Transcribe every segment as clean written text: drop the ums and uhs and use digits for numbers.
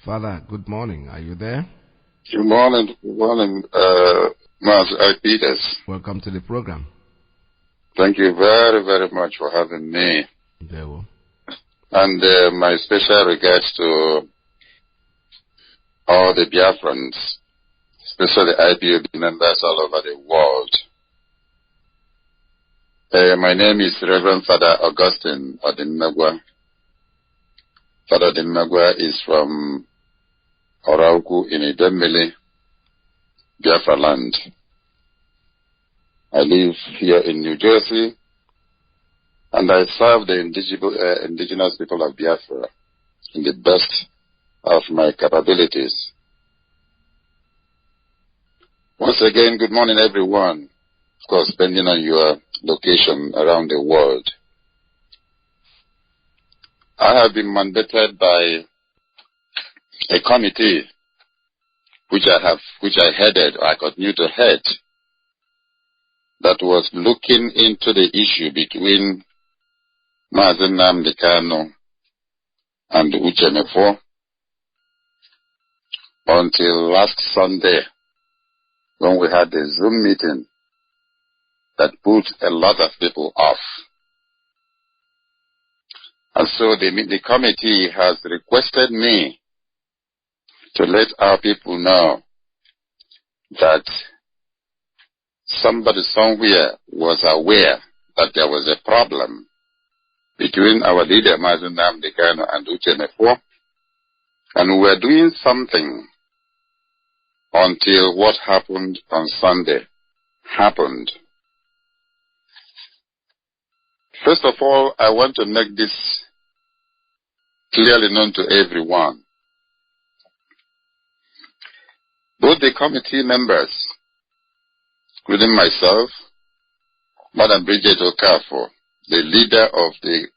Father, good morning. Are you there? Good morning, Mazi Peters. Welcome to the program. Thank you very, very much for having me. There we go. And my special regards to all the BIAFRANS, especially IPOB members all over the world. My name is Reverend Father Augustine Odinmegwa. Father Odinmegwa is from Orauku in Idemili, Biafra land. I live here in New Jersey, and I serve the indigenous people of Biafra in the best of my capabilities. Once again, good morning, everyone. Of course, depending on your location around the world. I have been mandated by a committee which I headed, or I continue to head, that was looking into the issue between Mazi Nnamdi Kanu and Uche Mefore until last Sunday, when we had a Zoom meeting that put a lot of people off. And so the committee has requested me to let our people know that somebody somewhere was aware that there was a problem between our leader Mazi Nnamdi Kanu and Uche Mefore, and we were doing something until what happened on Sunday happened. First of all, I want to make this clearly known to everyone. Both the committee members, including myself, Madam Bridget Okafor, the leader of the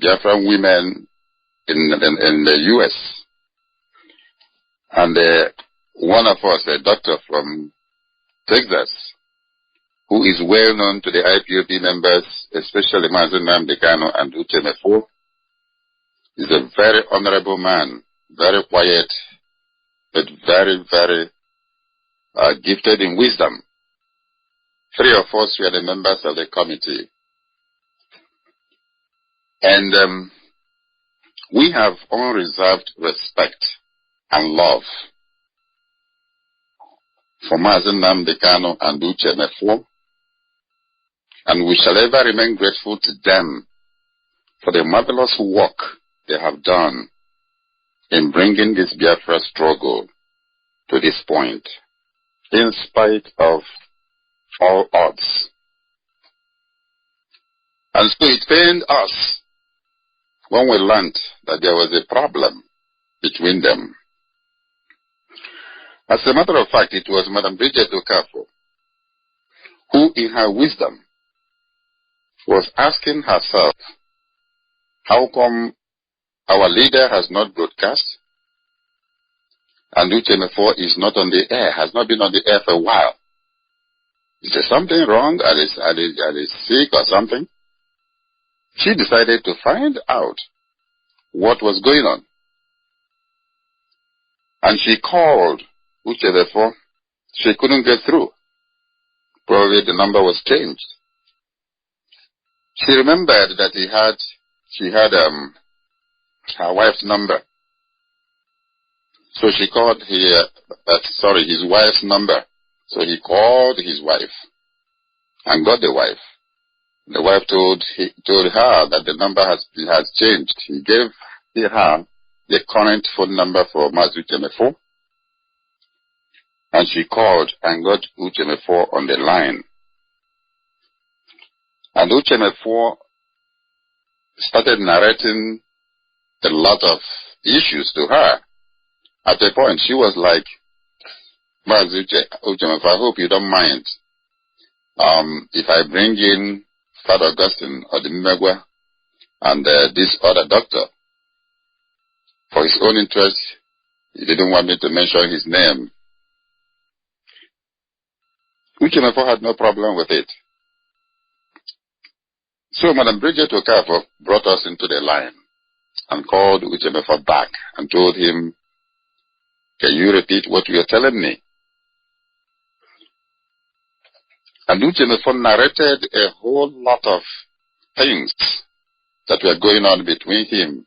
Biafran women in the U.S., and one of us, a doctor from Texas, who is well known to the IPOB members, especially Mazi Nnamdi Kanu and Uche Mefore, is a very honorable man, very quiet, but very, very gifted in wisdom. Three of us were the members of the committee. And we have unreserved respect and love for Mazi Nnamdi Kanu and Uche Mefore, and we shall ever remain grateful to them for the marvelous work they have done in bringing this Biafra struggle to this point, in spite of all odds. And so it pained us when we learned that there was a problem between them. As a matter of fact, it was Madam Bridget Okafor who, in her wisdom, was asking herself, how come our leader has not broadcast and Uche Mefore is not on the air, has not been on the air for a while? Is there something wrong? Are they sick or something? She decided to find out what was going on. And she called Uche Mefore. She couldn't get through. Probably the number was changed. She remembered that she had her wife's number. So she called his wife's number. So he called his wife and got the wife. The wife told her that the number has changed. He gave her the current phone number for Mazi Uche Mefore, and she called and got Uche Mefore on the line. And Uche Mefore started narrating a lot of issues to her. At a point, she was like, Mazi Uche Mefore, I hope you don't mind if I bring in Father Augustine Odinmegwa and this other doctor. For his own interest, he didn't want me to mention his name. Uche Mefore had no problem with it. So Madam Bridget Okafor brought us into the line and called Uche Mefore back and told him Can you repeat what you are telling me? And Mefore narrated a whole lot of things that were going on between him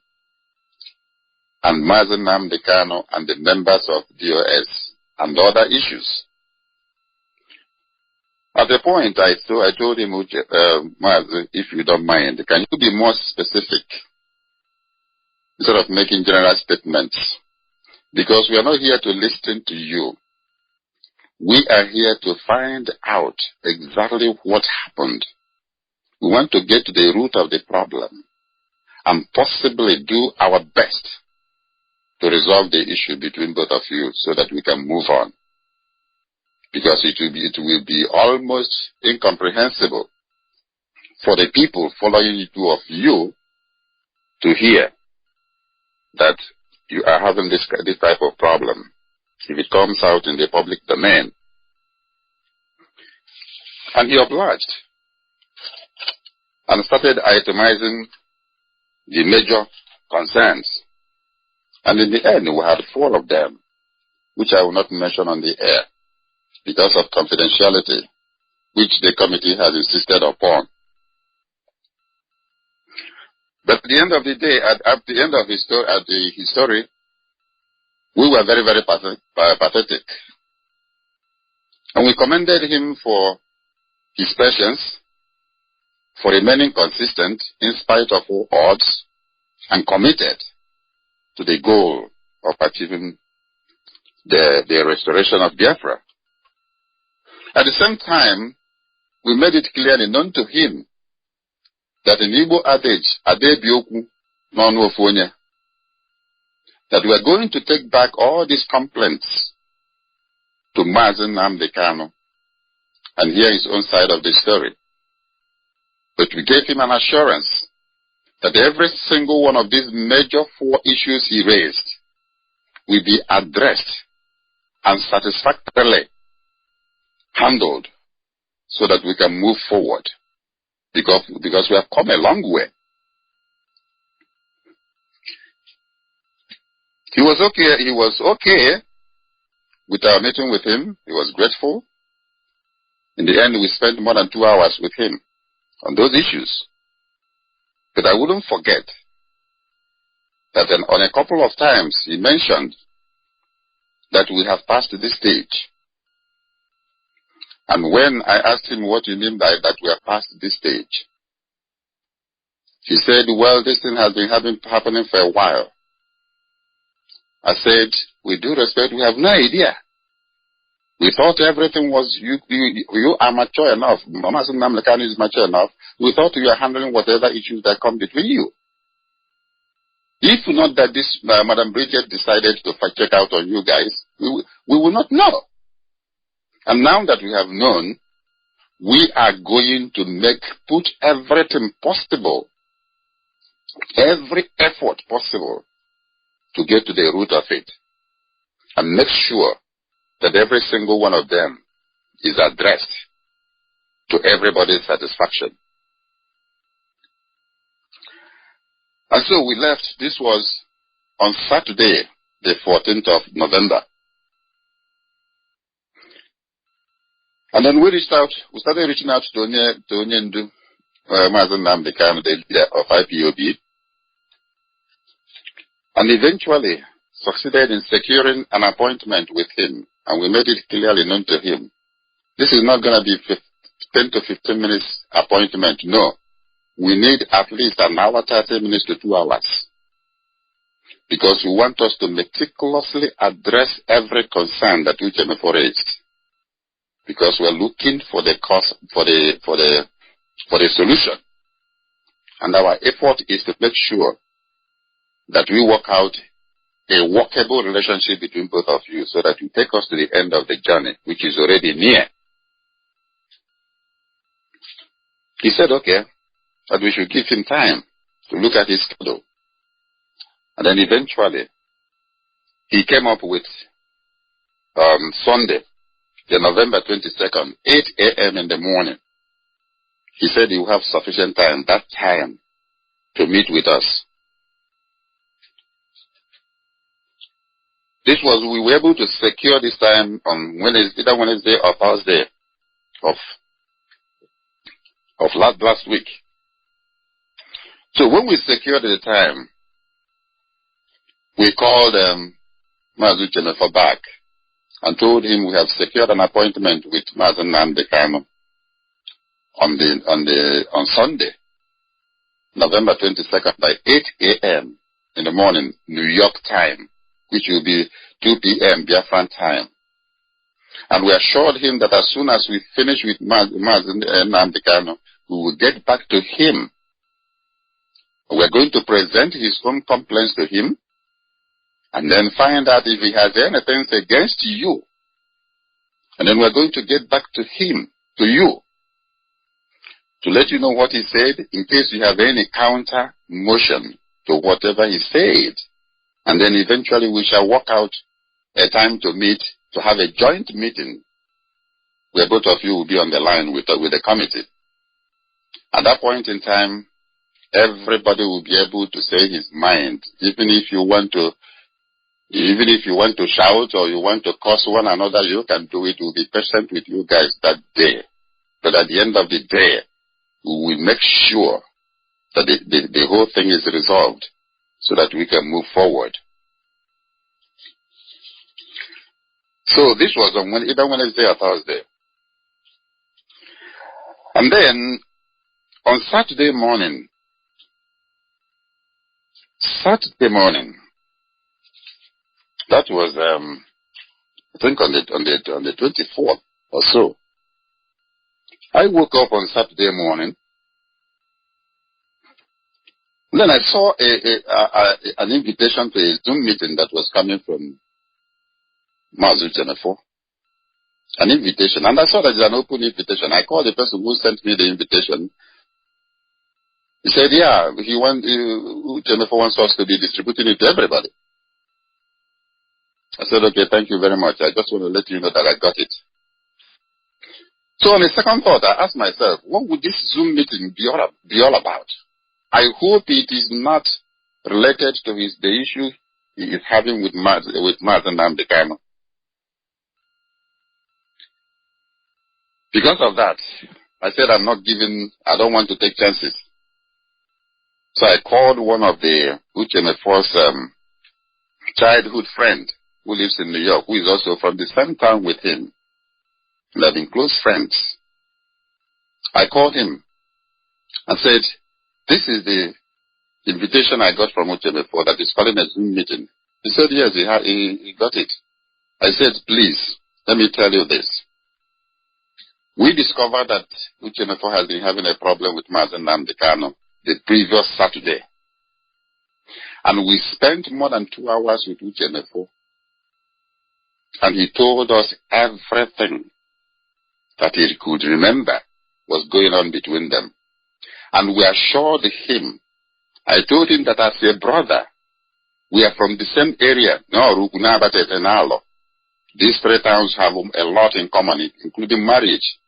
and Mazi Nnamdi Kanu and the members of DOS and other issues. At the point, I told him, Mazi, if you don't mind, can you be more specific instead of making general statements? Because we are not here to listen to you. We are here to find out exactly what happened. We want to get to the root of the problem and possibly do our best to resolve the issue between both of you so that we can move on. Because it will be almost incomprehensible for the people following the two of you to hear that you are having this type of problem if it comes out in the public domain. And he obliged and started itemizing the major concerns. And in the end, we had 4 of them, which I will not mention on the air because of confidentiality, which the committee has insisted upon. But at the end of the day, at the end of his story, we were very, very pathetic. And we commended him for his patience, for remaining consistent in spite of all odds, and committed to the goal of achieving the restoration of Biafra. At the same time, we made it clearly known to him that in Igbo adage, Adebioku n'ọnụ ofu onye, that we are going to take back all these complaints to Mazi Nnamdi Kanu and hear his own side of the story. But we gave him an assurance that every single one of these major 4 issues he raised will be addressed and satisfactorily handled so that we can move forward. Because we have come a long way. He was okay with our meeting with him. He was grateful. In the end, we spent more than 2 hours with him on those issues. But I wouldn't forget that on a couple of times he mentioned that we have passed this stage. And when I asked him what you mean by that we have passed this stage, he said, well, this thing has been happening for a while. I said, with due respect, we have no idea. We thought everything was, you are mature enough. Mazi Nnamdi Kanu is mature enough. We thought you are handling whatever issues that come between you. If not that this Madam Bridget decided to check out on you guys, we will not know. And now that we have known, we are going to put everything possible, every effort possible to get to the root of it and make sure that every single one of them is addressed to everybody's satisfaction. And so we left. This was on Saturday, the 14th of November. And then we started reaching out to Onyendu, Mazi Nnamdi Kanu, the leader of IPOB, and eventually succeeded in securing an appointment with him, and we made it clearly known to him. This is not going to be 10 to 15 minutes appointment, no. We need at least an hour, 30 minutes to 2 hours. Because we want us to meticulously address every concern that Uche Mefore raised. Because we are looking for the cause, for the solution. And our effort is to make sure that we work out a workable relationship between both of you so that you take us to the end of the journey, which is already near. He said, okay, that we should give him time to look at his schedule. And then eventually, he came up with Sunday, the November 22nd, 8 a.m. in the morning. He said he will have sufficient time, that time, to meet with us. This was, we were able to secure this time on Wednesday, either Wednesday or Thursday of last week. So when we secured the time, we called Mazi Uche Mefore back and told him we have secured an appointment with Mazi Nnamdi on Sunday, November 22nd by 8 a.m. in the morning, New York time, which will be 2 p.m. Biafran time. And we assured him that as soon as we finish with Mazi Nnamdi, we will get back to him. We're going to present his own complaints to him and then find out if he has anything against you. And then we're going to get back to him, to you, to let you know what he said in case you have any counter motion to whatever he said. And then eventually we shall work out a time to meet, to have a joint meeting where both of you will be on the line with the committee. At that point in time, everybody will be able to say his mind, even if you want to shout or you want to curse one another, you can do it. We'll be patient with you guys that day. But at the end of the day, we will make sure that the whole thing is resolved so that we can move forward. So this was on either Wednesday or Thursday. And then on Saturday morning, that was I think on the 24th or so. I woke up on Saturday morning. Then I saw an invitation to a Zoom meeting that was coming from Mazi Uche Mefore. An invitation. And I saw that it's an open invitation. I called the person who sent me the invitation. He said, yeah, Uche Mefore wants us to be distributing it to everybody. I said, okay, thank you very much. I just want to let you know that I got it. So on a second thought, I asked myself, what would this Zoom meeting be all about? I hope it is not related to the issue he is having with Mazi Nnamdi. Because of that, I said I don't want to take chances. So I called one of the Uche Mefor's childhood friend who lives in New York, who is also from the same town with him. We have been close friends. I called him and said, this is the invitation I got from Uche Mefore that is calling a Zoom meeting. He said, yes, he got it. I said, please, let me tell you this. We discovered that Uche Mefore has been having a problem with Mazi Nnamdi the previous Saturday. And we spent more than 2 hours with Uche Mefore. And he told us everything that he could remember was going on between them. And we assured him, I told him that as a brother, we are from the same area. These three towns have a lot in common, including marriage.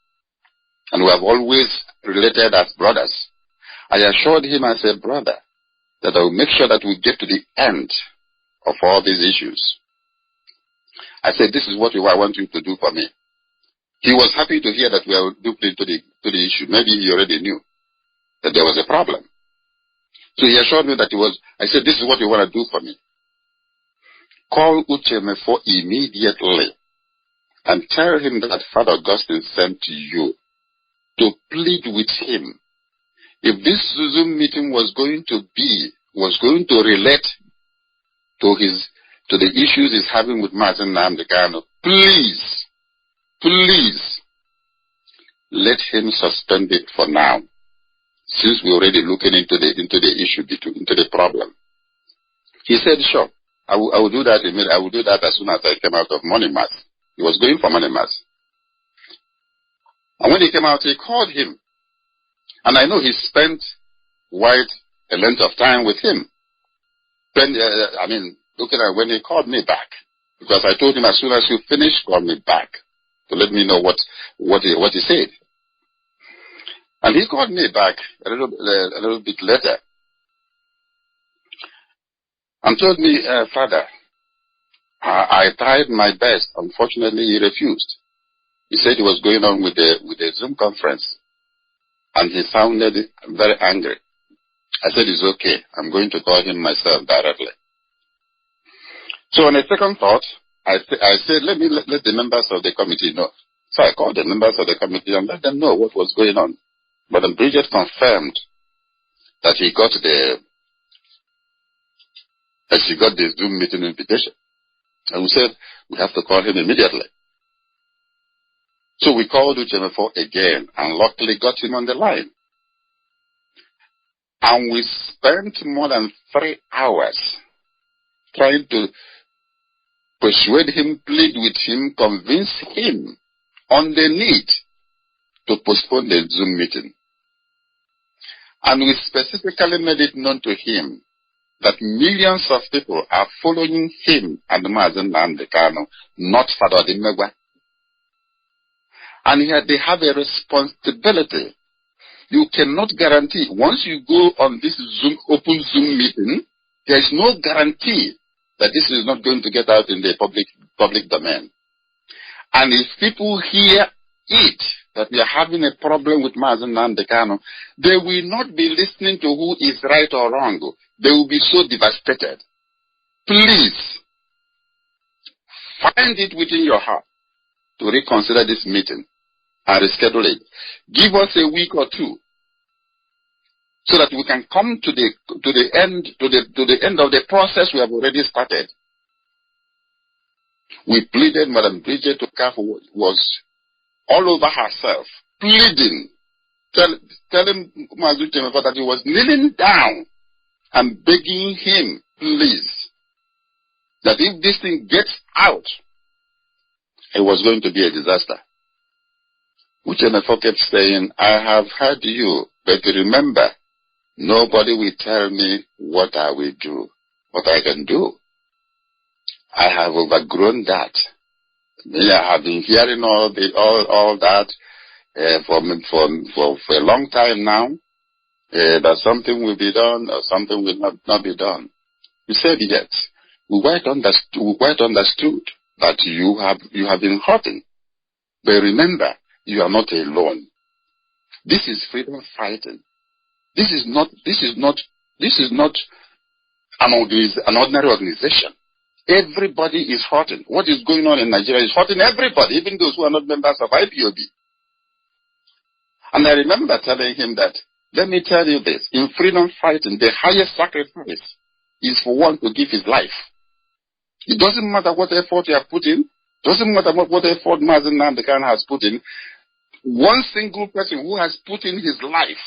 And we have always related as brothers. I assured him as a brother that I will make sure that we get to the end of all these issues. I said, this is what I want you to do for me. He was happy to hear that we are looked into the issue. Maybe he already knew that there was a problem. So he assured me that I said, this is what you want to do for me. Call Uche Mefore immediately and tell him that Father Augustine sent to you to plead with him. If this Zoom meeting was going to relate to the issues he's having with Mazi Nnamdi, please, let him suspend it for now, since we're already looking into the issue, into the problem. He said, sure, I will do that immediately. I will do that as soon as I came out of morning mass. He was going for morning mass. And when he came out, he called him. And I know he spent quite a length of time with him. Then, looking at when he called me back. Because I told him as soon as you finish, call me back to let me know what he said. And he called me back a little bit later and told me, Father, I tried my best. Unfortunately, he refused. He said he was going on with the Zoom conference, and he sounded very angry. I said, it's okay. I'm going to call him myself directly. So on a second thought, I said, let the members of the committee know. So I called the members of the committee and let them know what was going on. But Bridget confirmed that she got the Zoom meeting invitation. And we said, we have to call him immediately. So we called Uche Mefore again and luckily got him on the line. And we spent more than 3 hours trying to persuade him, plead with him, convince him on the need to postpone the Zoom meeting. And we specifically made it known to him that millions of people are following him and Mazi Uche, not Father Dimegwa. And here they have a responsibility. You cannot guarantee, once you go on this open Zoom meeting, there is no guarantee that this is not going to get out in the public domain. And if people hear it, that we are having a problem with Mazi Uche, they will not be listening to who is right or wrong. They will be so devastated. Please, find it within your heart to reconsider this meeting and reschedule it. Give us a week or two so that we can come to the end of the process we have already started. We pleaded. Madam Bridget was all over herself, pleading, telling Mazi Uche that he was kneeling down and begging him, please, that if this thing gets out, it was going to be a disaster. Uche Mefore kept saying, I have heard you, but remember, nobody will tell me what I will do, what I can do. I have overgrown that. I have been hearing all that for a long time now, that something will be done or something will not be done. We said yes. We quite understood that you have been hurting. But remember, you are not alone. This is freedom fighting. This is not an ordinary organization. Everybody is hurting. What is going on in Nigeria is hurting everybody, even those who are not members of IPOB. And I remember telling him that, let me tell you this, in freedom fighting, the highest sacrifice is for one to give his life. It doesn't matter what effort you have put in, doesn't matter what effort Mazi Uche has put in. One single person who has put in his life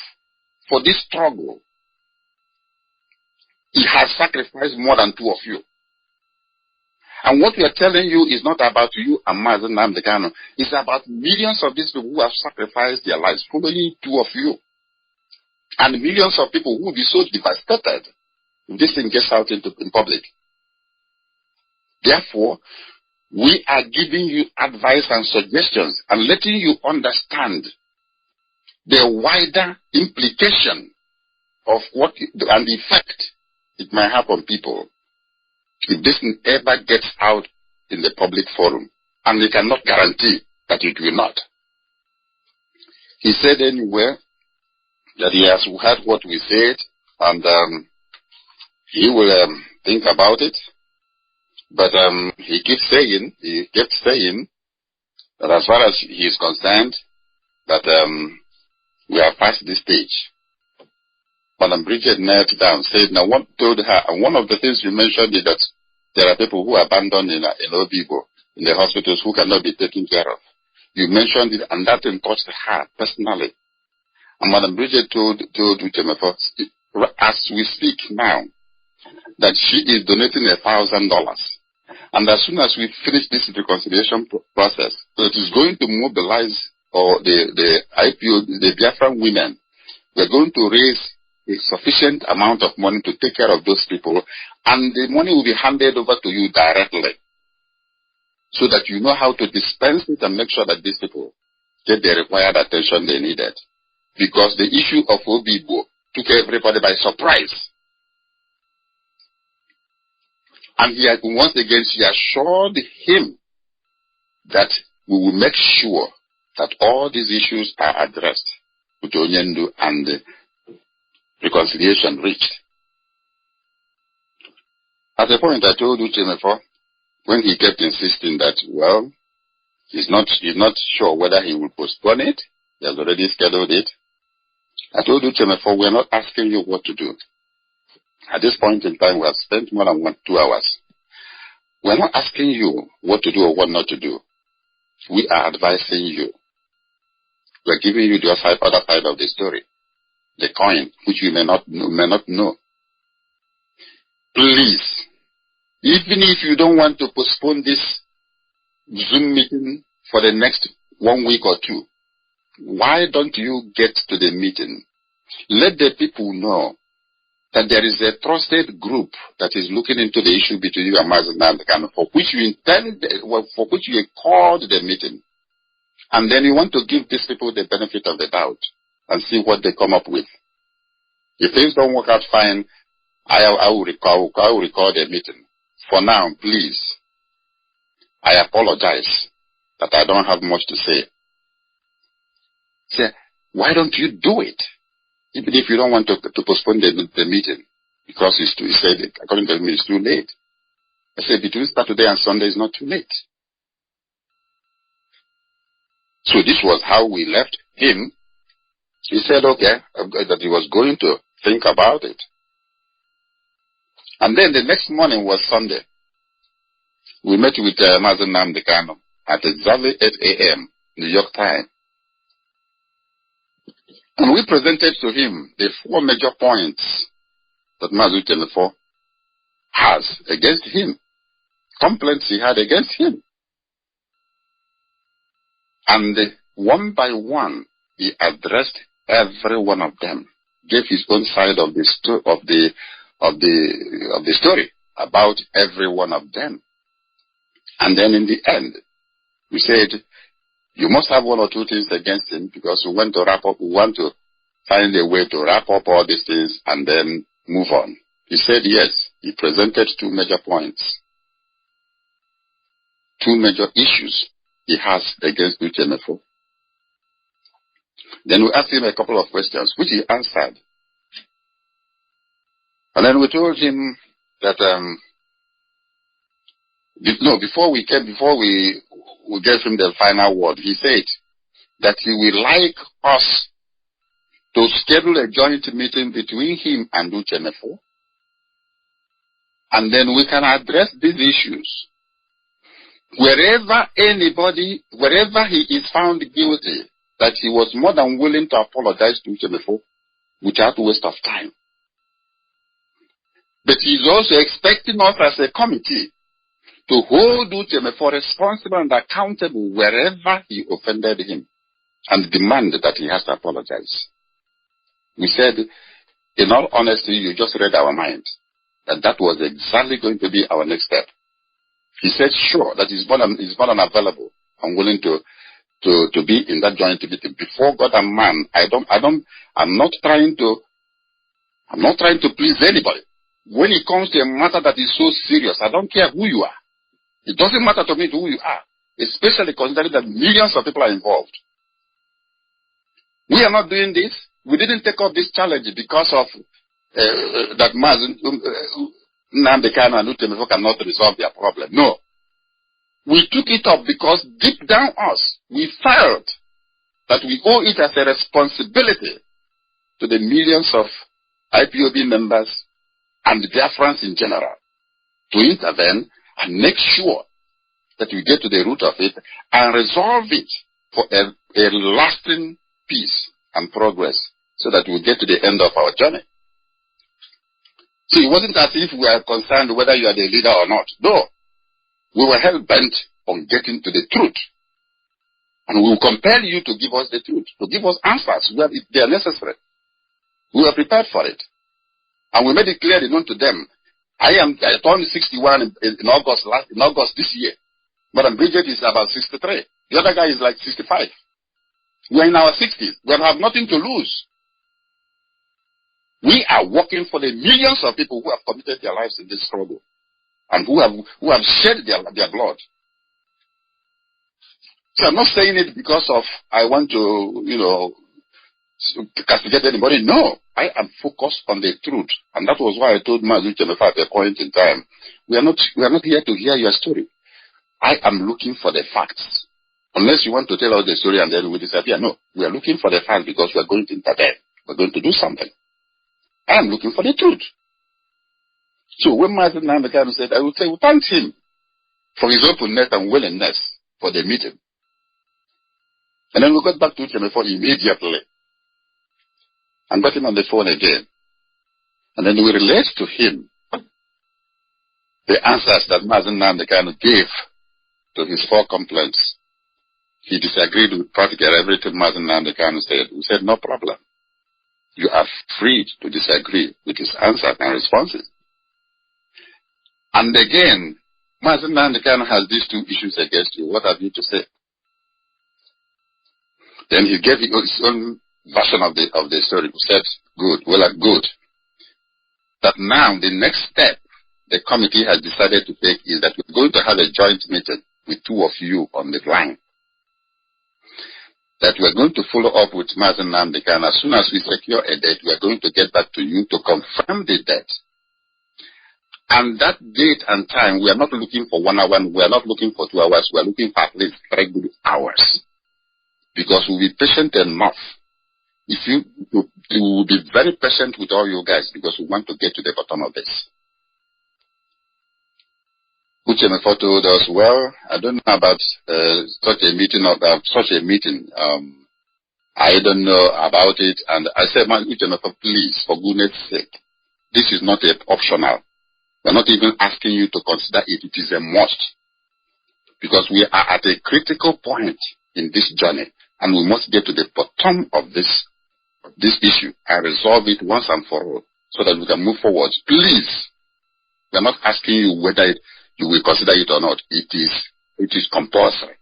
for this struggle, he has sacrificed more than two of you. And what we are telling you is not about you and Mazi Uche. It's about millions of these people who have sacrificed their lives, following two of you. And millions of people who will be so devastated if this thing gets out in public. Therefore, we are giving you advice and suggestions and letting you understand the wider implication of what and the effect it might have on people if this ever gets out in the public forum. And we cannot guarantee that it will not. He said anyway that he has heard what we said and he will think about it. But he kept saying that as far as he is concerned, that we are past this stage. Madam Bridget knelt down, said, now what told her, and one of the things you mentioned is that there are people who are abandoned in Obibo, in the hospitals, who cannot be taken care of. You mentioned it, and that touched her personally. And Madam Bridget told Uche Mefore, as we speak now, that she is donating $1,000. And as soon as we finish this reconciliation process, it is going to mobilize the IPO, the Biafran women. We're going to raise a sufficient amount of money to take care of those people, and the money will be handed over to you directly, so that you know how to dispense it and make sure that these people get the required attention they needed. Because the issue of Obibo took everybody by surprise. And he had, once again, she assured him that we will make sure that all these issues are addressed with Onyendu and reconciliation reached. At the point I told Uche Mefore, when he kept insisting that, well, he's not sure whether he will postpone it, he has already scheduled it. I told Uche Mefore, we're not asking you what to do. At this point in time, we have spent more than 2 hours. We're not asking you what to do or what not to do. We are advising you. We're giving you the other side of the story, the coin, which you may not know. Please, even if you don't want to postpone this Zoom meeting for the next 1 week or 2, why don't you get to the meeting? Let the people know that there is a trusted group that is looking into the issue between you and Mazi Uche, for which you called the meeting. And then you want to give these people the benefit of the doubt and see what they come up with. If things don't work out fine, I will record the meeting. For now, please, I apologize that I don't have much to say. Say, why don't you do it? Even if you don't want to postpone the meeting, because he said, according to me, it's too late. I said, between Saturday and Sunday is not too late. So this was how we left him. He said, okay, that he was going to think about it. And then the next morning was Sunday. We met with Mazi Nnamdi at exactly 8 a.m. New York time. And we presented to him the 4 major points that Mazi Uche has against him, complaints he had against him. And one by one, he addressed every one of them, gave his own side of the story about every one of them. And then in the end, we said, you must have 1 or 2 things against him, because we want to wrap up. We want to find a way to wrap up all these things and then move on. He said yes. He presented 2 major points, 2 major issues he has against Uche Mefore. Then we asked him a couple of questions, which he answered. And then we told him that before we gave him the final word, he said that he would like us to schedule a joint meeting between him and Uche Mefore, and then we can address these issues. Wherever he is found guilty, that he was more than willing to apologize to Uche Mefore without waste of time. But he is also expecting us as a committee to hold Uche Mefore responsible and accountable wherever he offended him, and demand that he has to apologize. We said, in all honesty, you just read our mind, that was exactly going to be our next step. He said, sure, that he's more than available and willing to be in that joint meeting. Before God and man, I'm not trying to please anybody. When it comes to a matter that is so serious, I don't care who you are. It doesn't matter to me who you are, especially considering that millions of people are involved. We are not doing this. We didn't take up this challenge because of that Mazi Nnamdi and Uche Mefore cannot resolve their problem. No. We took it up because deep down us, we felt that we owe it as a responsibility to the millions of IPOB members and the BIAFRANS in general to intervene and make sure that we get to the root of it and resolve it for a lasting peace and progress, so that we get to the end of our journey. So it wasn't as if we were concerned whether you are the leader or not. No. We were hell-bent on getting to the truth. And we will compel you to give us the truth, to give us answers where they are necessary. We were prepared for it. And we made it clearly known to them. I turned 61 in August this year. Madam Bridget is about 63. The other guy is like 65. We are in our 60s. We have nothing to lose. We are working for the millions of people who have committed their lives in this struggle. and who have shed their blood. So I'm not saying it because of I want to, castigate anybody. No, I am focused on the truth, and that was why I told Mazi Uche at a point in time, we are not here to hear your story. I am looking for the facts. Unless you want to tell us the story and then we disappear. No, we are looking for the facts because we are going to intervene. We're going to do something. I am looking for the truth. So when Mazi Nnamdi said, I would say, we thank him for his openness and willingness for the meeting. And then we got back to Mefore immediately and got him on the phone again. And then we relayed to him the answers that Mazi Nnamdi gave to his 4 complaints. He disagreed with practically everything Mazi Nnamdi said. We said, no problem. You are free to disagree with his answers and responses. And again, Mazi Nnamdi has these 2 issues against you. What have you to say? Then he gave his own version of the story. He said, good. That now the next step the committee has decided to take is that we're going to have a joint meeting with 2 of you on the line. That we're going to follow up with Mazi Nnamdi, and as soon as we secure a date, we're going to get back to you to confirm the date. And that date and time, we are not looking for 1 hour, we are not looking for 2 hours, we are looking for at least 3 good hours. Because we'll be patient enough. We will be very patient with all you guys because we want to get to the bottom of this. Uche Mefore told us, well, I don't know about such a meeting. I don't know about it. And I said, man, Uche Mefore, please, for goodness sake, this is not optional. We're not even asking you to consider it. It is a must. Because we are at a critical point in this journey. And we must get to the bottom of this issue and resolve it once and for all so that we can move forward. Please, we're not asking you whether you will consider it or not. It is compulsory.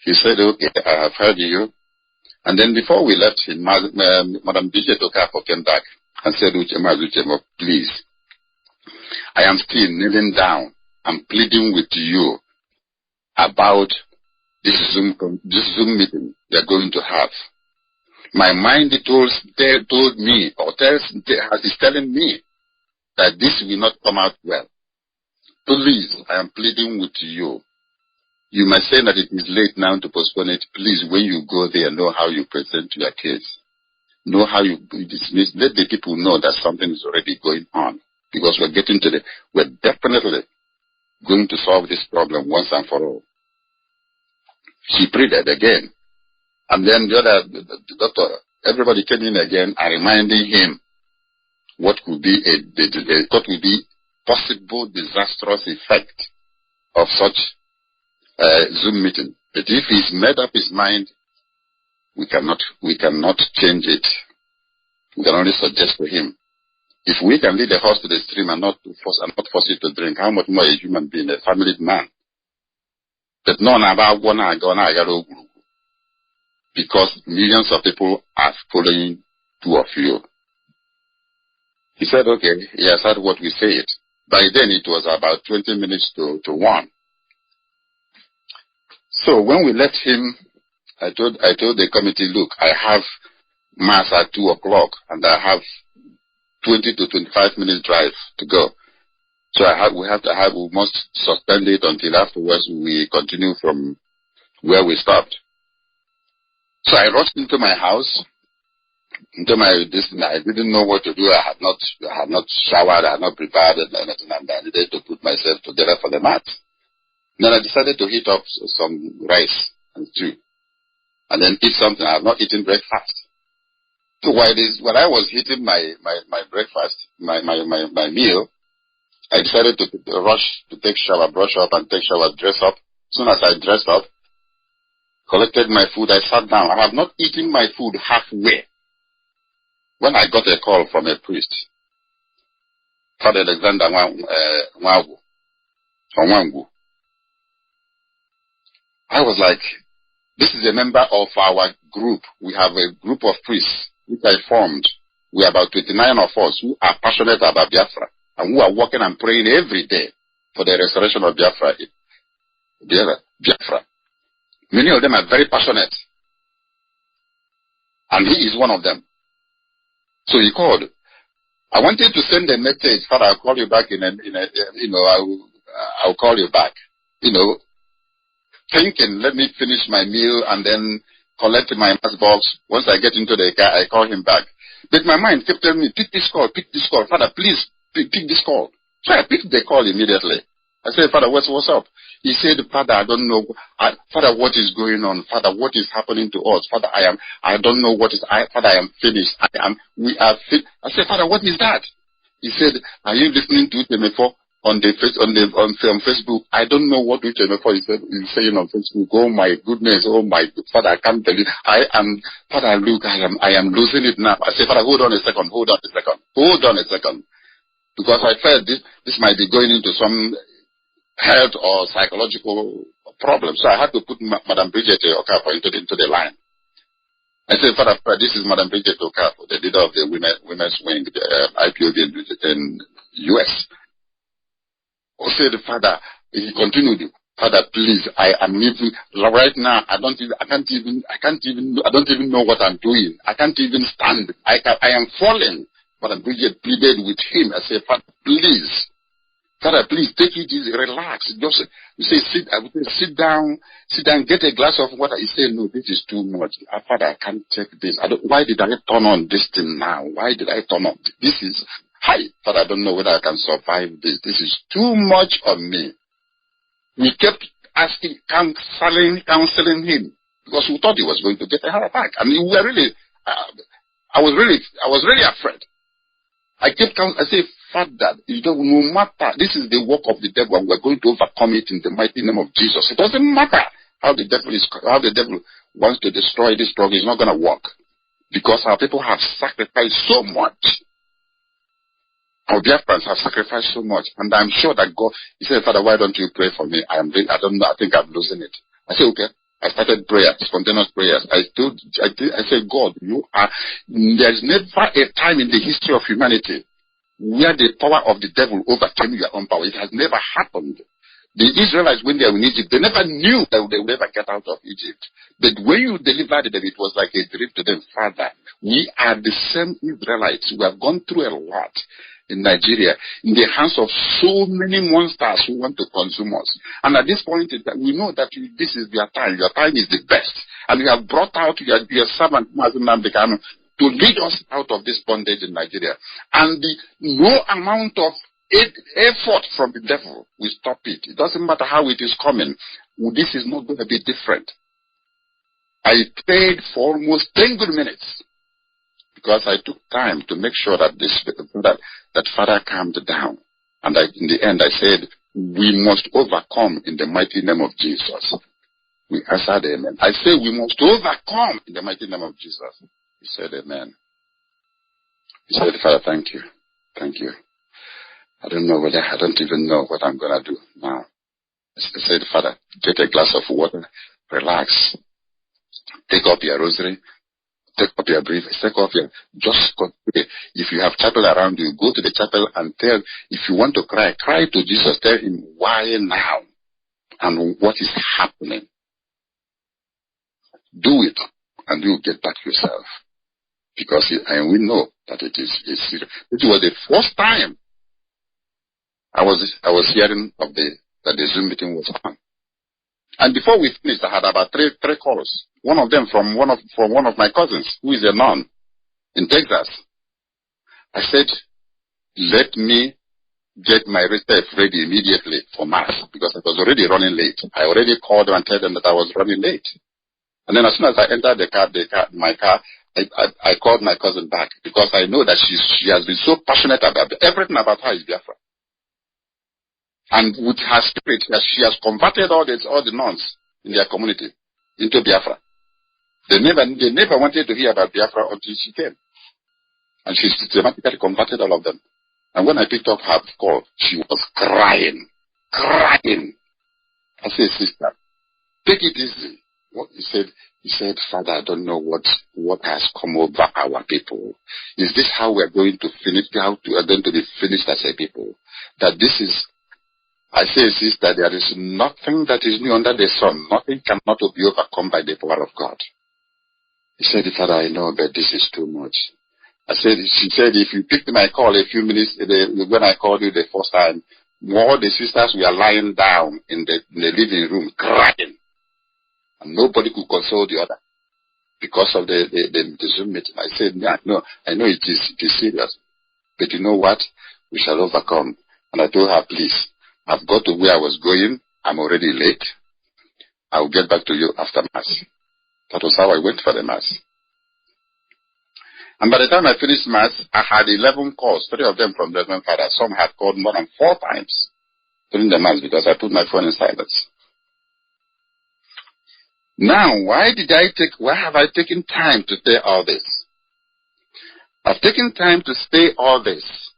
He said, okay, I have heard you. And then before we left him, Madam DJ Okafor came back and said, Mazi Uche, please, I am still kneeling down and pleading with you about this Zoom meeting we are going to have. My mind told me, or is telling me, that this will not come out well. Please, I am pleading with you. You might say that it is late now to postpone it. Please, when you go there, know how you present your case. Know how you dismiss. Let the people know that something is already going on. Because we're definitely going to solve this problem once and for all. She pleaded again. And then the doctor, everybody came in again and reminding him what could be possible disastrous effect of such Zoom meeting. But if he's made up his mind, we cannot change it. We can only suggest to him. If we can lead a horse to the stream and not force it to drink, how much more a human being, a family man? But none about because millions of people are following 2 of you. He said, okay, he has heard what we said. By then it was about 20 minutes to 1. So when we left him, I told the committee, look, I have mass at 2 o'clock and I have 20 to 25 minutes drive to go. So we must suspend it until afterwards we continue from where we stopped. So I rushed into my house, I didn't know what to do. I had not showered, I had not prepared anything, and I needed to put myself together for the mat. Then I decided to heat up some rice and stew, and then eat something. I have not eaten breakfast. So while I was eating my breakfast, my meal, I decided to rush to take shower, brush up and take shower, dress up. As soon as I dressed up, collected my food, I sat down. I have not eaten my food halfway when I got a call from a priest, Father Alexander Wangu. I was like, this is a member of our group. We have a group of priests which I formed. We are about 29 of us who are passionate about Biafra. and who are working and praying every day for the restoration of Biafra. Biafra. Many of them are very passionate. And he is one of them. So he called. I wanted to send a message, Father, I'll call you back I'll call you back. Thinking, let me finish my meal and then collect my mass box. Once I get into the car, I call him back. But my mind kept telling me, pick this call. Father, please, pick this call. So I picked the call immediately. I said, Father, what's up? He said, Father, I don't know. Father, what is going on? Father, what is happening to us? Father, I don't know what is, Father, I am finished. We are fit. I said, Father, what is that? He said, are you listening to Mefore on Facebook? I don't know what Mefore is saying on Facebook. Oh my goodness. Oh my, Father, I can't believe. Father, look, I am losing it now. I said, Father, hold on a second. Because I felt this might be going into some health or psychological problem. So I had to put Madam Bridget Okafor into the line. I said, Father, this is Madam Bridget Okafor, the leader of the women's wing, the IPOB in US. I said, Father, he continued, Father, please, I am even right now. I don't even know what I'm doing. I can't even stand. I am falling. Madam Bridget pleaded with him. I said, Father, please. Father, please take it easy, relax. Just sit down, get a glass of water. He said, no, this is too much. Father, I can't take this. Why did I turn on this thing now? Why did I turn on? This is high. Father, I don't know whether I can survive this. This is too much on me. We kept asking, counseling him because we thought he was going to get a heart attack. I mean, we were really, I was really afraid. I said, Father, no matter, this is the work of the devil, and we're going to overcome it in the mighty name of Jesus. It doesn't matter how the devil wants to destroy this drug. It's not going to work because our people have sacrificed so much. Our BIAFRANS have sacrificed so much, and I'm sure that God. He said, Father, why don't you pray for me? I don't know. I think I'm losing it. I said, okay. I started prayer, spontaneous prayers. I said, God, there's never a time in the history of humanity where the power of the devil overcame your own power. It has never happened. The Israelites, when they were in Egypt, they never knew that they would ever get out of Egypt. But when you delivered them, it was like a dream to them. Father, we are the same Israelites. We have gone through a lot in Nigeria, in the hands of so many monsters who want to consume us. And at this point, we know that this is your time. Your time is the best. And you have brought out your servant, Mazi Nnamdi, to lead us out of this bondage in Nigeria. And no amount of effort from the devil will stop it. It doesn't matter how it is coming. This is not going to be different. I prayed for almost 10 good minutes because I took time to make sure that that Father calmed down. And in the end, I said, we must overcome in the mighty name of Jesus. We answered amen. I said, we must overcome in the mighty name of Jesus. He said, amen. He said, Father, thank you. Thank you. I don't even know what I'm going to do now. I said, Father, get a glass of water, relax, take up your rosary, take up your brief, just pray. If you have chapel around you, go to the chapel and tell, if you want to cry to Jesus, tell him why now and what is happening. Do it and you'll get back yourself. Because we know that it is serious. It was the first time I was hearing of that the Zoom meeting was on. And before we finished, I had about three calls. One of them from one of my cousins, who is a nun in Texas. I said, let me get my stuff ready immediately for Mass, because I was already running late. I already called them and told them that I was running late. And then as soon as I entered my car, I called my cousin back, because I know that she has been so passionate about everything about her is Biafra. And with her spirit, she has converted all the nuns in their community into Biafra. They never wanted to hear about Biafra until she came. And she systematically converted all of them. And when I picked up her call, she was crying. I said, sister, take it easy. What he said, Father, I don't know what has come over our people. Is this how we're going to finish, how we are going to be finished as a people? That this is, I say, sister, there is nothing that is new under the sun. Nothing cannot be overcome by the power of God. He said, Father, I know, but this is too much. She said, if you picked my call a few minutes, when I called you the first time, all the sisters were lying down in the living room, crying. And nobody could console the other because of the Zoom meeting. I said, I know it is serious. But you know what? We shall overcome. And I told her, please, I've got to where I was going. I'm already late. I will get back to you after Mass. That was how I went for the Mass. And by the time I finished Mass, I had 11 calls, 3 of them from Reverend Father. Some had called more than 4 times during the Mass because I put my phone in silence. Now, why have I taken time to say all this? I've taken time to say all this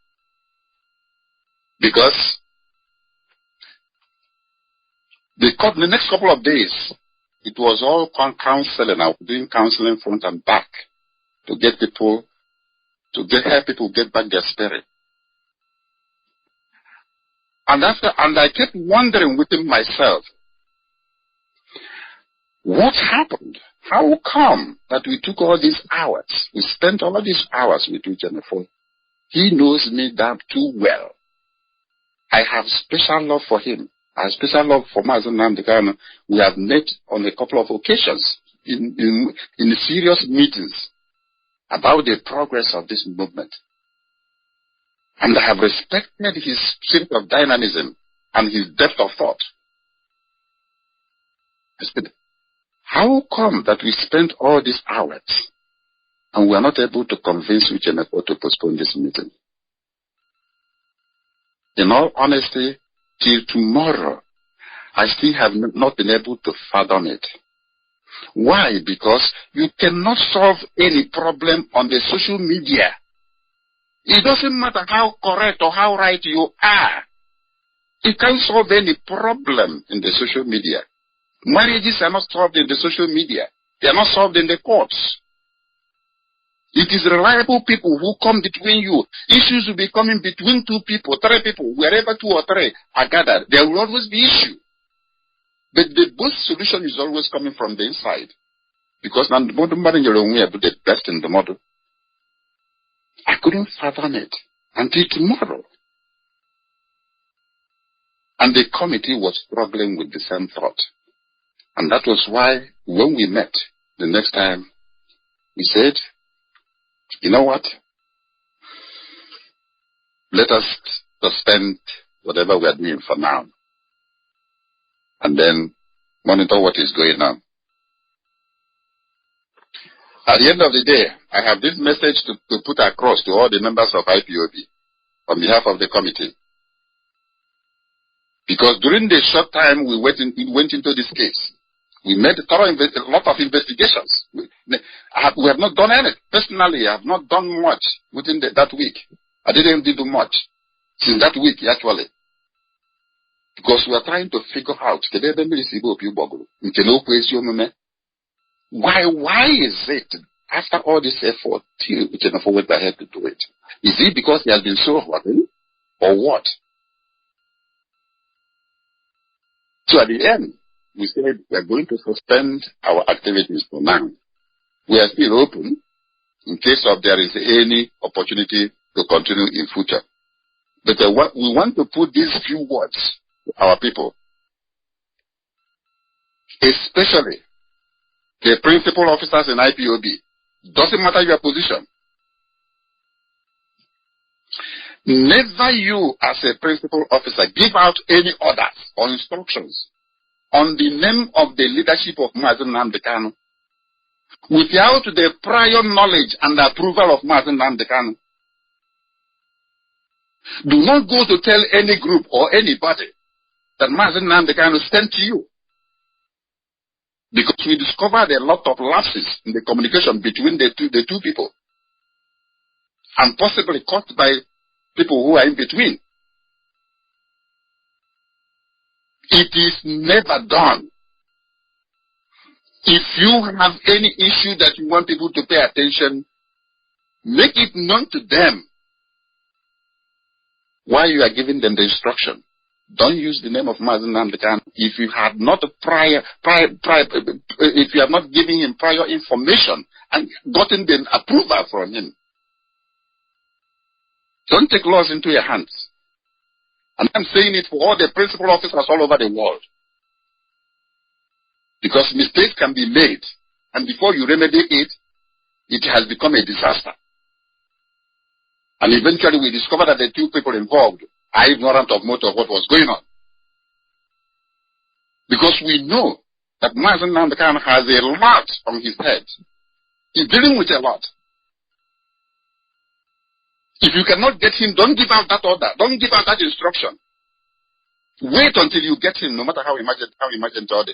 because the next couple of days, it was all counseling. I was doing counseling front and back to help people get back their spirit. And I kept wondering within myself, what happened? How come that we took all these hours? We spent all of these hours with Mefore. He knows me damn too well. I have special love for him. I have special love for Mazi Nnamdi. We have met on a couple of occasions in serious meetings about the progress of this movement. And I have respected his spirit of dynamism and his depth of thought. I said, how come that we spent all these hours and we are not able to convince Mefore to postpone this meeting? In all honesty, till tomorrow, I still have not been able to fathom it. Why? Because you cannot solve any problem on the social media. It doesn't matter how correct or how right you are. You can't solve any problem in the social media. Marriages are not solved in the social media. They are not solved in the courts. It is reliable people who come between you. Issues will be coming between 2 people, 3 people. Wherever 2 or 3 are gathered, there will always be issue. But the best solution is always coming from the inside. Because now the best in the model. I couldn't fathom it until tomorrow. And the committee was struggling with the same thought. And that was why when we met the next time, we said, you know what? Let us suspend whatever we are doing for now. And then monitor what is going on. At the end of the day, I have this message to put across to all the members of IPOB on behalf of the committee. Because during the short time we went into this case, we made a lot of investigations. We have not done anything. Personally, I have not done much within that week. I didn't do much since that week, actually. Because we are trying to figure out why is it, after all this effort, till Mefore went ahead to do it? Is it because he has been so hurting, or what? So at the end, we said we are going to suspend our activities for now. We are still open in case of there is any opportunity to continue in future. But we want to put these few words to our people, especially the principal officers in IPOB. Doesn't matter your position. Never you, as a principal officer, give out any orders or instructions on the name of the leadership of Mazi Nnamdi without the prior knowledge and approval of Mazi Nnamdi. Do not go to tell any group or anybody that Mazi Nnamdi sent to you. Because we discovered a lot of lapses in the communication between the two people. And possibly caused by people who are in between. It is never done. If you have any issue that you want people to pay attention, make it known to them while you are giving them the instruction. Don't use the name of Mazi Nnamdi if you have not if you have not given him prior information and gotten the approval from him. Don't take laws into your hands. And I'm saying it for all the principal officers all over the world. Because mistakes can be made, and before you remedy it, it has become a disaster. And eventually we discovered that the two people involved are ignorant of most of what was going on. Because we know that Mazi Nnamdi has a lot on his head. He's dealing with a lot. If you cannot get him, don't give out that order. Don't give out that instruction. Wait until you get him, no matter how imagined order.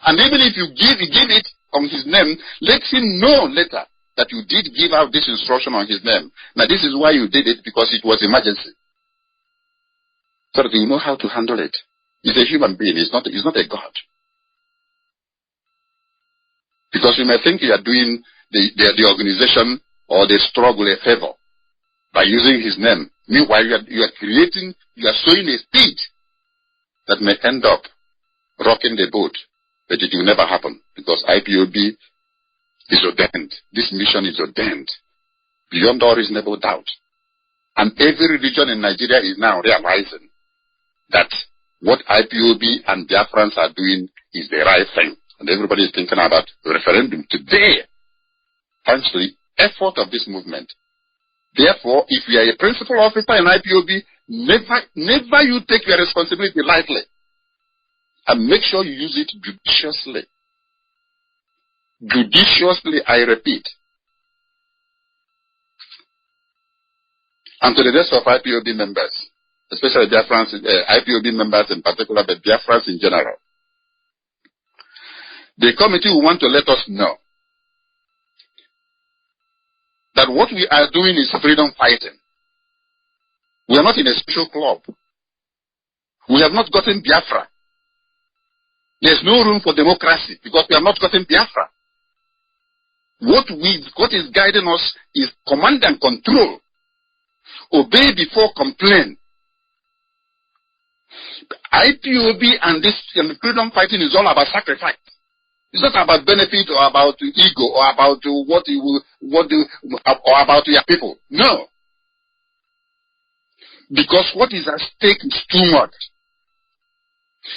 And even if you give it on his name, let him know later that you did give out this instruction on his name. Now this is why you did it, because it was emergency. So that you know how to handle it. He's a human being, he's not a god. Because you may think you are doing the organization or the struggle a favor by using his name. Meanwhile, you are sowing a seed that may end up rocking the boat. But it will never happen, because IPOB is ordained. This mission is ordained beyond all reasonable doubt. And every religion in Nigeria is now realizing that what IPOB and BIAFRANS are doing is the right thing. And everybody is thinking about the referendum today, thanks to the effort of this movement. Therefore, if you are a principal officer in IPOB, never you take your responsibility lightly. And make sure you use it judiciously. Judiciously, I repeat. And to the rest of IPOB members, especially BIAFRANS, IPOB members in particular, but BIAFRANS in general, the committee will want to let us know that what we are doing is freedom fighting. We are not in a special club. We have not gotten Biafra. There's no room for democracy because we have not gotten Biafra. What is guiding us is command and control. Obey before complain. IPOB and freedom fighting is all about sacrifice. It's not about benefit or about ego or about or about your people. No. Because what is at stake is too much.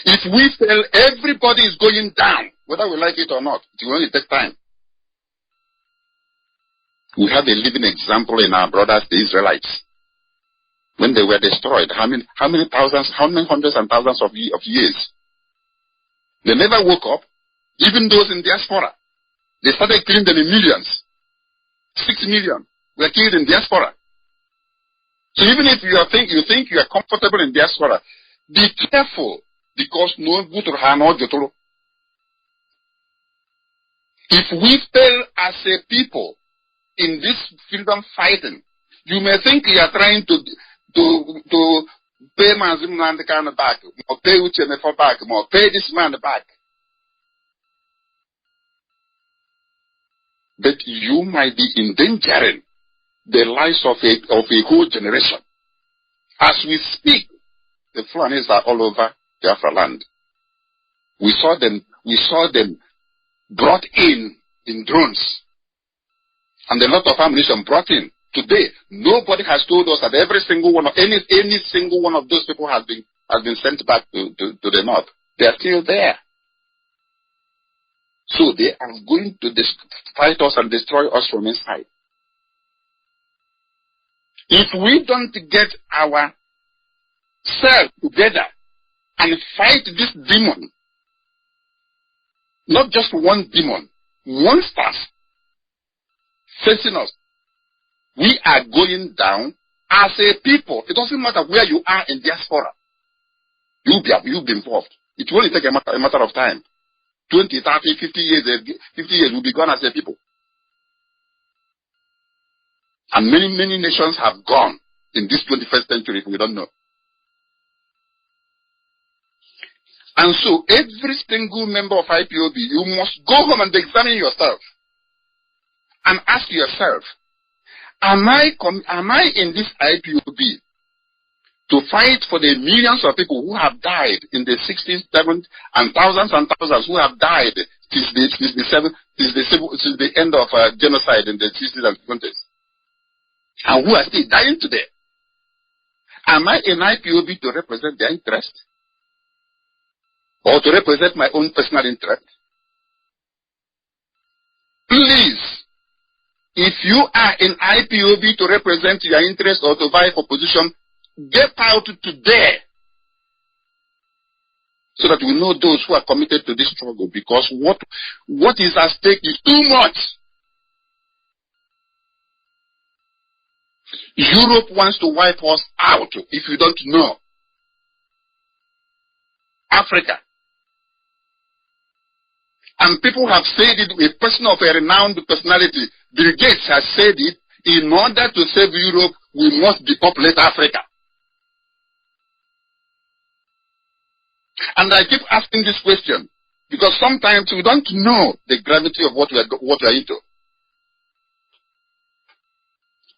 If we fail, everybody is going down, whether we like it or not. It will only take time. We have a living example in our brothers, the Israelites. When they were destroyed, how many hundreds and thousands of years? They never woke up. Even those in diaspora, they started killing them in millions. 6 million were killed in diaspora. So even if you think you are comfortable in diaspora, be careful, because no good or if we fail as a people in this freedom fighting, you may think you are trying to pay Mazi Nnamdi back, or pay Uche Mefore back, or pay this man back. But you might be endangering the lives of a whole generation. As we speak, the Fulanis are all over Biafra land. We saw them brought in drones, and a lot of ammunition brought in. Today, nobody has told us that every single one of any single one of those people has been sent back to the north. They are still there. So they are going to fight us and destroy us from inside. If we don't get ourselves together and fight this demon, not just one demon, monsters facing us, we are going down as a people. It doesn't matter where you are in diaspora. You'll be involved. It will only take a matter of time. 20, 30, 50 years will be gone as a people. And many nations have gone in this 21st century if we don't know. And so every single member of IPOB, you must go home and examine yourself and ask yourself, am I in this IPOB to fight for the millions of people who have died in the 60s, 70s, and thousands who have died since the end of genocide in the 60s and 70s, and who are still dying today? Am I in IPOB to represent their interest? Or to represent my own personal interest? Please, if you are in IPOB to represent your interest or to vie for position, get out today, so that we know those who are committed to this struggle, because what is at stake is too much. Europe wants to wipe us out, if you don't know. Africa. And people have said it, a person of a renowned personality, Bill Gates has said it, in order to save Europe, we must depopulate Africa. And I keep asking this question, because sometimes we don't know the gravity of what we are into.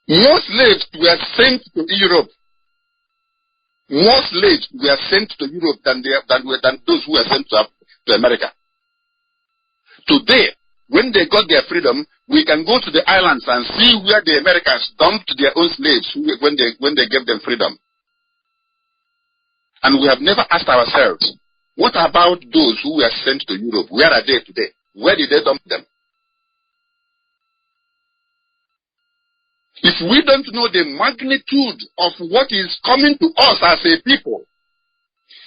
More slaves were sent to Europe. More slaves were sent to Europe than those who were sent to America. Today, when they got their freedom, we can go to the islands and see where the Americans dumped their own slaves when they gave them freedom. And we have never asked ourselves, what about those who were sent to Europe? Where are they today? Where did they dump them? If we don't know the magnitude of what is coming to us as a people,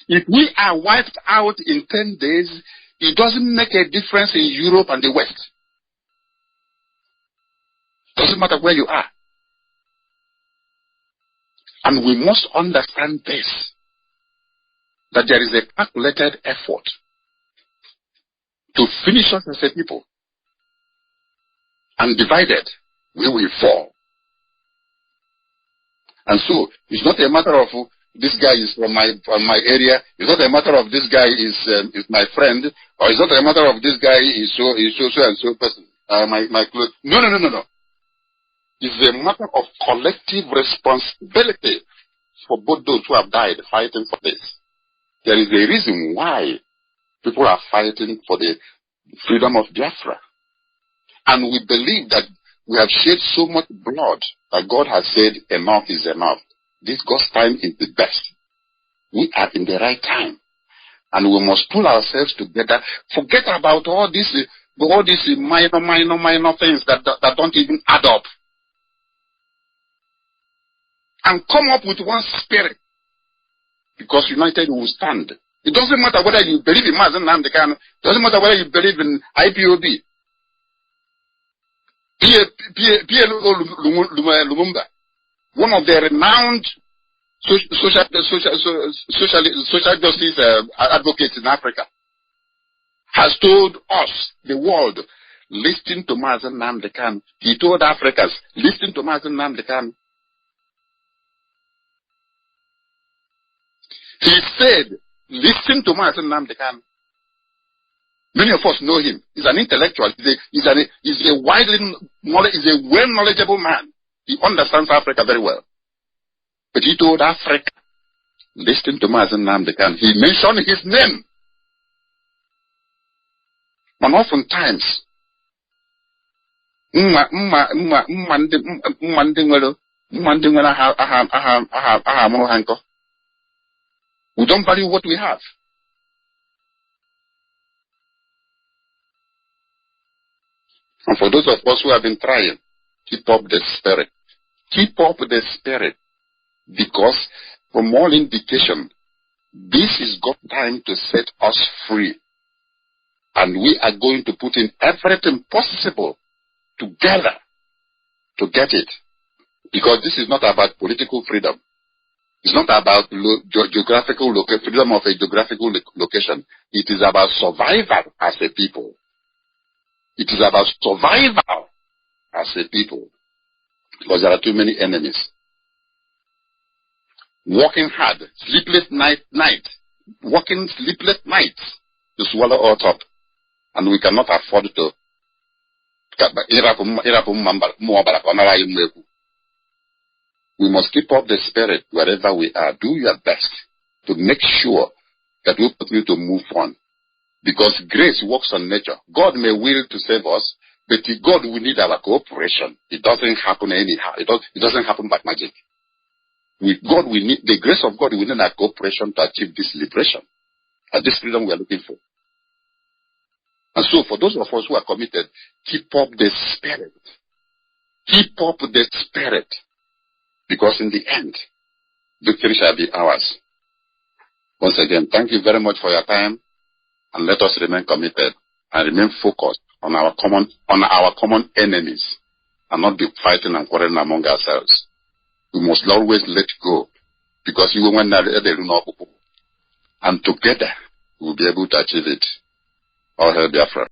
if we are wiped out in 10 days, it doesn't make a difference in Europe and the West. Doesn't matter where you are. And we must understand this, that there is a calculated effort to finish us as a people. And divided, we will fall. And so, it's not a matter of this guy is from my area. It's not a matter of this guy is my friend, or it's not a matter of this guy is so and so person. My clothes. No. It's a matter of collective responsibility for both those who have died fighting for this. There is a reason why people are fighting for the freedom of Biafra, and we believe that we have shed so much blood that God has said enough is enough. This God's time is the best. We are in the right time. And we must pull ourselves together. Forget about all these minor things that don't even add up. And come up with one spirit. Because united we will stand. It doesn't matter whether you believe in Mazi Nnamdi Kanu. It doesn't matter whether you believe in IPOB. Lumumba, one of the renowned social justice advocates in Africa, has told us, the world, listen to Mazi Nnamdi Kanu. He told Africans, listen to Mazi Nnamdi Kanu. He said, listen to Mazi Nnamdi Kanu. Many of us know him. He's an intellectual. He's a well knowledgeable man. He understands Africa very well. But he told Africa, listen to Mazi Nnamdi Kanu. He mentioned his name. And oftentimes, we don't value what we have. And for those of us who have been trying, keep up the spirit. Keep up the spirit. Because from all indication, this is God's time to set us free. And we are going to put in everything possible together to get it. Because this is not about political freedom. It's not about geographical freedom of a geographical location. It is about survival as a people. It is about survival as a people. Because there are too many enemies. Working hard, sleepless night, working sleepless nights to swallow us up. And we cannot afford to. We must keep up the spirit wherever we are. Do your best to make sure that we continue to move on. Because grace works on nature. God may will to save us, but God will need our cooperation. It doesn't happen anyhow. It doesn't happen by magic. With God, we need the grace of God. We need our cooperation to achieve this liberation and this freedom we are looking for. And so, for those of us who are committed, keep up the spirit. Keep up the spirit. Because in the end, victory shall be ours. Once again, thank you very much for your time. And let us remain committed and remain focused on our common enemies and not be fighting and quarreling among ourselves. We must always let go, because you will not and together we will be able to achieve it. All hail Biafra.